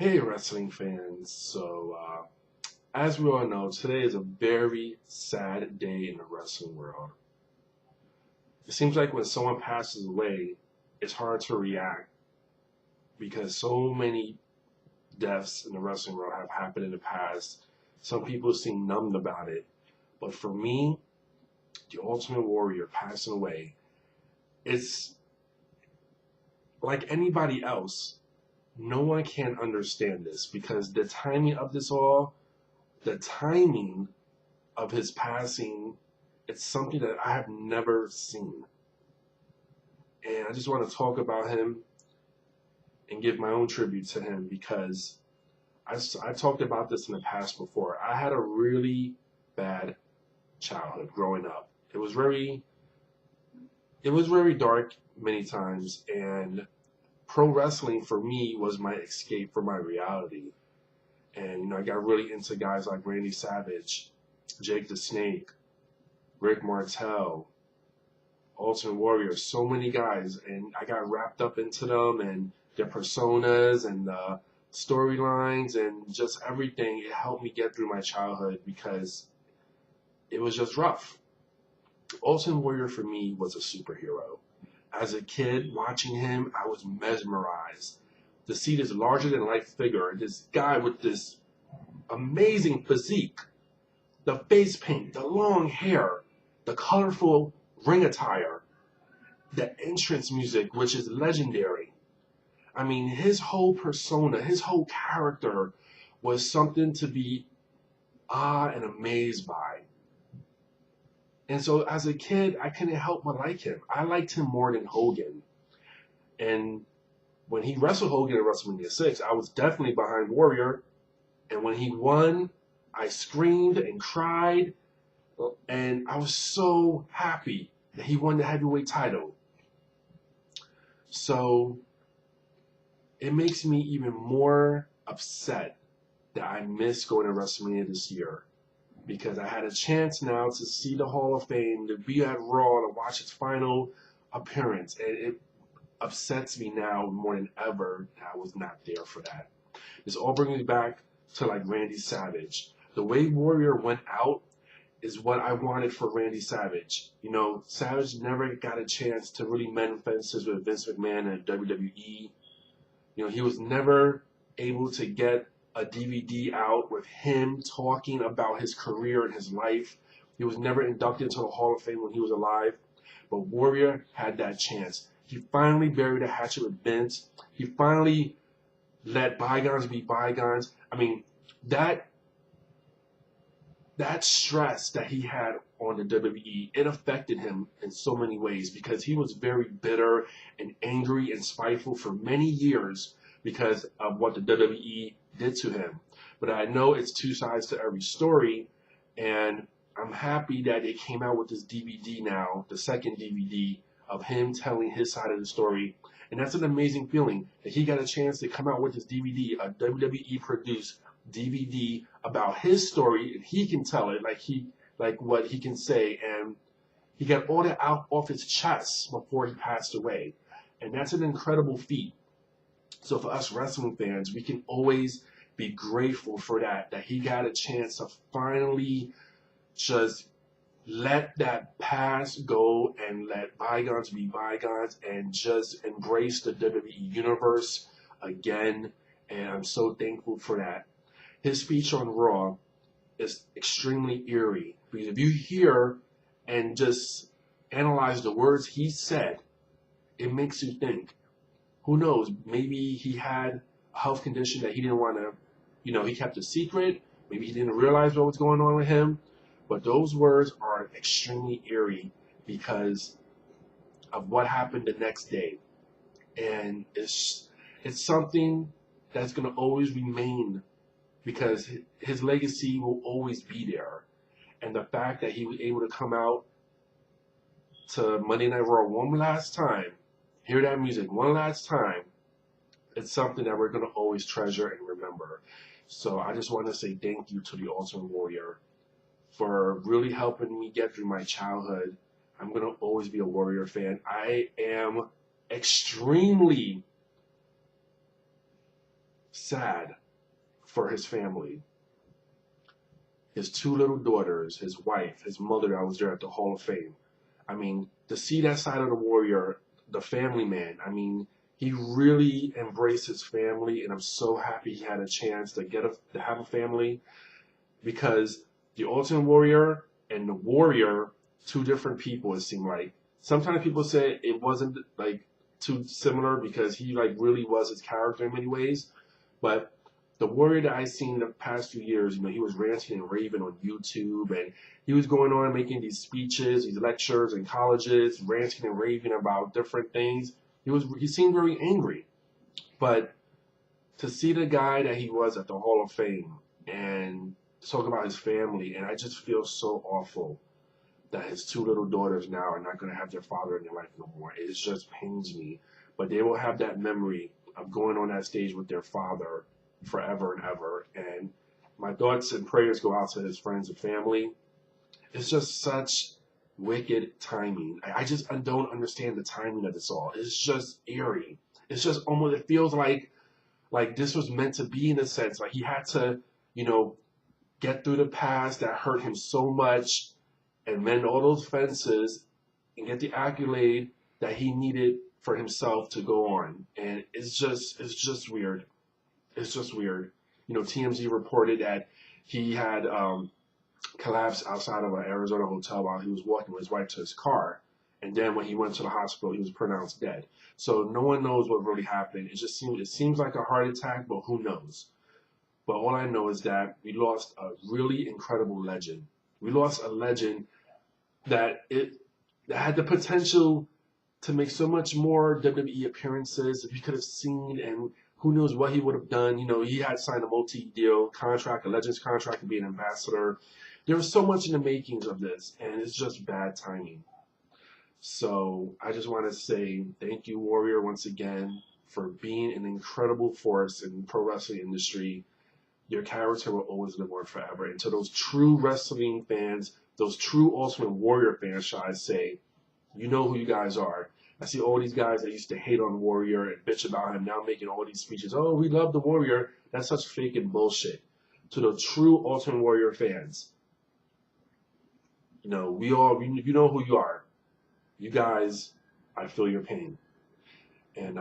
Hey, wrestling fans. As we all know, today is a very sad day in the wrestling world. It seems like when someone passes away, it's hard to react because so many deaths in the wrestling world have happened in the past. Some people seem numbed about it. But for me, the Ultimate Warrior passing away, it's like anybody else. No one can understand this because the timing of this all, the timing of his passing, it's something that I have never seen. And I just want to talk about him and give my own tribute to him because I talked about this in the past before. I had a really bad childhood growing up. It was very dark many times, and pro wrestling for me was my escape from my reality. And I got really into guys like Randy Savage, Jake the Snake, Rick Martel, Ultimate Warrior, so many guys, and I got wrapped up into them and their personas and the storylines and just everything. It helped me get through my childhood because it was just rough. Ultimate Warrior for me was a superhero. As a kid, watching him, I was mesmerized. To see this larger than life figure, this guy with this amazing physique, the face paint, the long hair, the colorful ring attire, the entrance music, which is legendary. I mean, his whole persona, his whole character was something to be awed and amazed by. And so as a kid, I couldn't help but like him. I liked him more than Hogan. And when he wrestled Hogan at WrestleMania 6, I was definitely behind Warrior. And when he won, I screamed and cried. And I was so happy that he won the heavyweight title. So it makes me even more upset that I missed going to WrestleMania this year because I had a chance now to see the Hall of Fame, to be at Raw, to watch its final appearance. And it upsets me now more than ever that I was not there for that. This all brings me back to like Randy Savage. The way Warrior went out is what I wanted for Randy Savage. Savage never got a chance to really mend fences with Vince McMahon and WWE. He was never able to get a DVD out with him talking about his career and his life. He was never inducted into the Hall of Fame when he was alive. But Warrior had that chance. He finally buried a hatchet with Vince. He finally let bygones be bygones. I mean, that stress that he had on the WWE, it affected him in so many ways because he was very bitter and angry and spiteful for many years because of what the WWE did to him. But I know it's two sides to every story, and I'm happy that it came out with this DVD now, the second DVD of him telling his side of the story. And that's an amazing feeling that he got a chance to come out with this DVD, a WWE produced DVD about his story, and he can tell it like what he can say, and he got all that out off his chest before he passed away. And that's an incredible feat. So for us wrestling fans, we can always be grateful for that he got a chance to finally just let that past go and let bygones be bygones and just embrace the WWE universe again. And I'm so thankful for that. His speech on Raw is extremely eerie because if you hear and just analyze the words he said, it makes you think. Who knows? Maybe he had a health condition that he didn't want to, he kept a secret. Maybe he didn't realize what was going on with him. But those words are extremely eerie because of what happened the next day. And it's something that's going to always remain because his legacy will always be there. And the fact that he was able to come out to Monday Night Raw one last time, hear that music one last time, it's something that we're going to always treasure and remember. So I just want to say thank you to the Ultimate Warrior for really helping me get through my childhood. I'm going to always be a Warrior fan. I am extremely sad for his family. His two little daughters, his wife, his mother that was there at the Hall of Fame. I mean, to see that side of the warrior, the family man, I mean, he really embraced his family, and I'm so happy he had a chance to have a family, because the Ultimate Warrior and the Warrior, two different people, it seemed like. Sometimes people say it wasn't like too similar because he like really was his character in many ways, but the Warrior that I seen the past few years, you know, he was ranting and raving on YouTube, and he was going on making these speeches, these lectures in colleges, ranting and raving about different things. He seemed very angry, but to see the guy that he was at the Hall of Fame and talk about his family, and I just feel so awful that his two little daughters now are not going to have their father in their life no more. It just pains me, but they will have that memory of going on that stage with their father forever and ever. And my thoughts and prayers go out to his friends and family. It's just such wicked timing. I don't understand the timing of this all. It's just eerie. It's just almost, it feels like this was meant to be, in a sense. Like he had to, you know, get through the past that hurt him so much and mend all those fences and get the accolade that he needed for himself to go on. And it's just weird. It's just weird. You know, TMZ reported that he had collapsed outside of an Arizona hotel while he was walking with his wife to his car. And then when he went to the hospital, he was pronounced dead. So no one knows what really happened. It seems like a heart attack, but who knows? But all I know is that we lost a really incredible legend. We lost a legend that had the potential to make so much more WWE appearances if you could have seen, and who knows what he would have done. You know, he had signed a multi-deal contract, a Legends contract to be an ambassador. There was so much in the makings of this, and it's just bad timing. So I just want to say thank you, Warrior, once again, for being an incredible force in the pro wrestling industry. Your character will always live on forever. And to those true wrestling fans, those true Ultimate Warrior fans, shall I say, you know who you guys are. I see all these guys that used to hate on Warrior and bitch about him now making all these speeches. Oh, we love the Warrior. That's such fake and bullshit. To the true Ultimate Warrior fans, you know, you know who you are. You guys, I feel your pain. And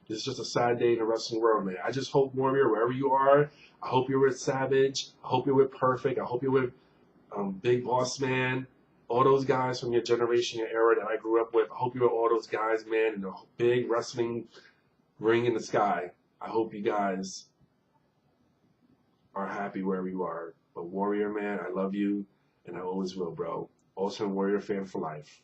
this is just a sad day in the wrestling world, man. I just hope, Warrior, wherever you are, I hope you're with Savage. I hope you're with Perfect. I hope you're with Big Boss Man. All those guys from your generation, your era that I grew up with. I hope you're with all those guys, man, in the big wrestling ring in the sky. I hope you guys are happy wherever you are. But Warrior, man, I love you, and I always will, bro. Ultimate Warrior fan for life.